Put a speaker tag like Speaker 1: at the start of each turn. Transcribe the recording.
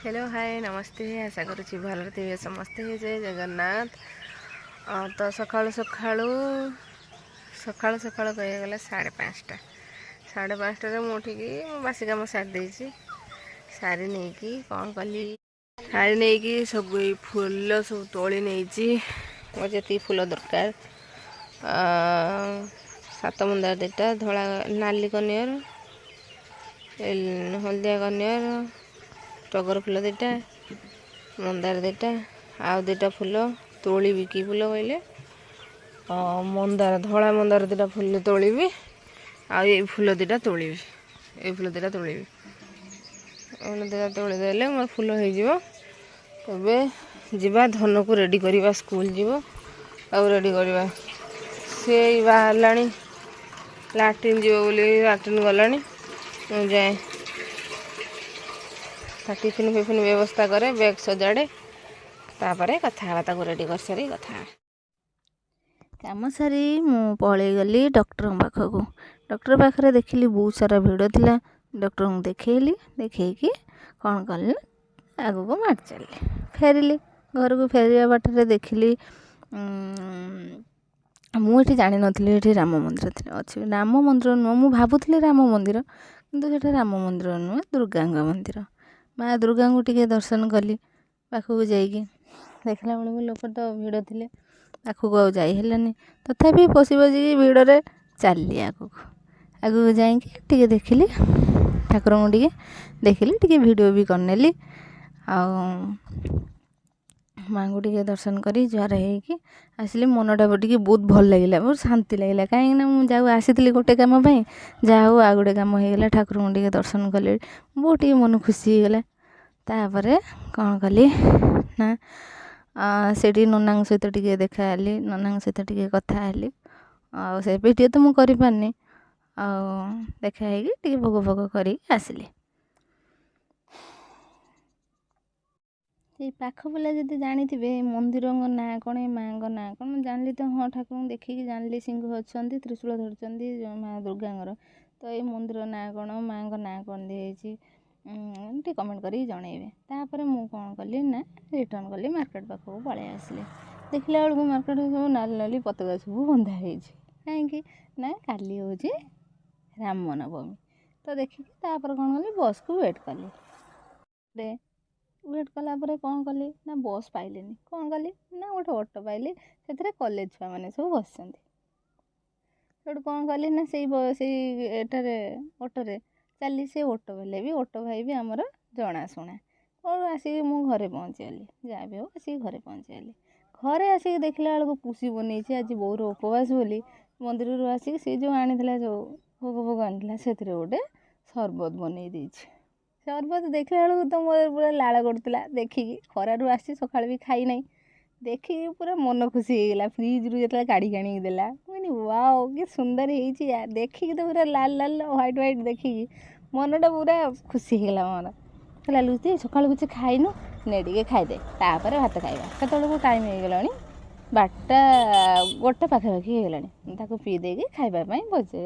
Speaker 1: Hello hi नमस्ते आशा करुँच भल थे समस्ते जय जगन्नाथ। तो सकाळु सकाळु कहगला 5:30 5:30 मुठिकी बासी कम सारी सारी नहीं कौन कली सारी नहीं सब फूल सब तोली नहीं मुझे जी फूल दरकार 7 मुंदार 2टा धला नाली कनियर हलदिया कनियर टगर फूल 2टा मंदार 2टा आउ 2टा फूल तोली कि फूल कहले मंदार धला मंदार 2टा फूल तोली आई फूल 2टा तोली ये फूल 2टा तोली फूल 2टा तोलीदेले मोर फूल हो तबे जीवा धन को रेडी करवा स्कूल जीव आउ रेडी करवा से बाहर लाट्रिन जीव बोली लाट्रिन गला जाए टिफिन फिफिन व्यवस्था करे बैग सजाड़े तापर कथा को रेडी कर सारी कथा
Speaker 2: काम सारी मु पलि गली डॉक्टर पाखक डॉक्टर पाखे देखिली बहुत सारा भिड़ थिला डॉक्टर को देखली देखी कौन कल आग को मार चली फेरिली घर को फेरिया बाटर देखिली मुझे जानी नी राम मंदिर अच्छे राम मंदिर नुह मु भावुली राम मंदिर किंतु राम मंदिर नुह दुर्गा मंदिर माँ दुर्गा को टिके दर्शन कली पाखक जाइकी देखला बेलू लोक तो भिड़ थे पाखक आ जानी तथापि पशि पशिकी भिड़े चलली आगू जाइए देखिली ठाकुर को टिके देखिली टिके वीडियो भी करनेली माँ को टिके दर्शन करी जुआर होगी आसली मनटा टिके बहुत भल लगे बहुत शांति लगे कहीं मुझे आसी गोटे कम जहाँ हो आ गोटे कम होगा ठाकुर को टिके दर्शन कले बहुत टिके मन खुशी होगला तापर कौन कली ना सेठी नना सहित टिके देखाली नना सहित टिके कथा हेली से वीडियो तो मुझे कर पारनी देखाई टिके भोग भोग कर आसली पाख पिला जब जानी थे मंदिर ना कौन माँ ना कौन जानी तो हाँ ठाकुर देखिकी जानी सिंह अच्छा त्रिशूल धरती माँ दुर्गा तो ये मंदिर ना कौन माँ ना कौन दिखाई टे कमेंट कर जनइबे तापर मु कौन कली ना रिटर्न कली मार्केट पाखक पलि आसली देखला बेलू मार्केट सब नाली नाली पताका सब बंधा कहीं ना काली हूँ राम नवमी तो देखिकी तापर कौन कली बस को वेट कली वेट कलापर कौन कली ना बस पाइली कौन कली ना गोटे ऑटो पाइली से कॉलेज छुआ मैंने सब बस कौन कली ना से ऑटोरे चली से ऑटो वाले भी ऑटो भाई भी आमर जनाशुना और आसिक मु घरे पहुँचीगली जहाँ भी हो आसिक घरे पहुँचीगली घरे आसिक देखला बेलू पुषी बनी आज बोर उपवास बोली मंदिर आसिक सी जो आनी जो भोग भोग आनी से गोटे सरबत बनई देछि सरबत देखला बेलू तो मोर पूरा लाल गड़ुला देखिकी खरारू आसी सका भी खाई ना देखिकी पूरा मन खुशी होगला फ्रिज रू जो काढ़ी आनी देला मुझे वाओ कि सुंदर है देखिकी तो पूरा लाल लाल व्हाइट व्हाइट देखिकी मनटा पूरा खुशी होगला मोर कहला लुची सका किसी खाइनु ने टे खाईदे तापर भात खाइबा केतबेलू टाइम हो गला 12टा 1टा पाखापाखि हो गला पी देकी खाइबा बजे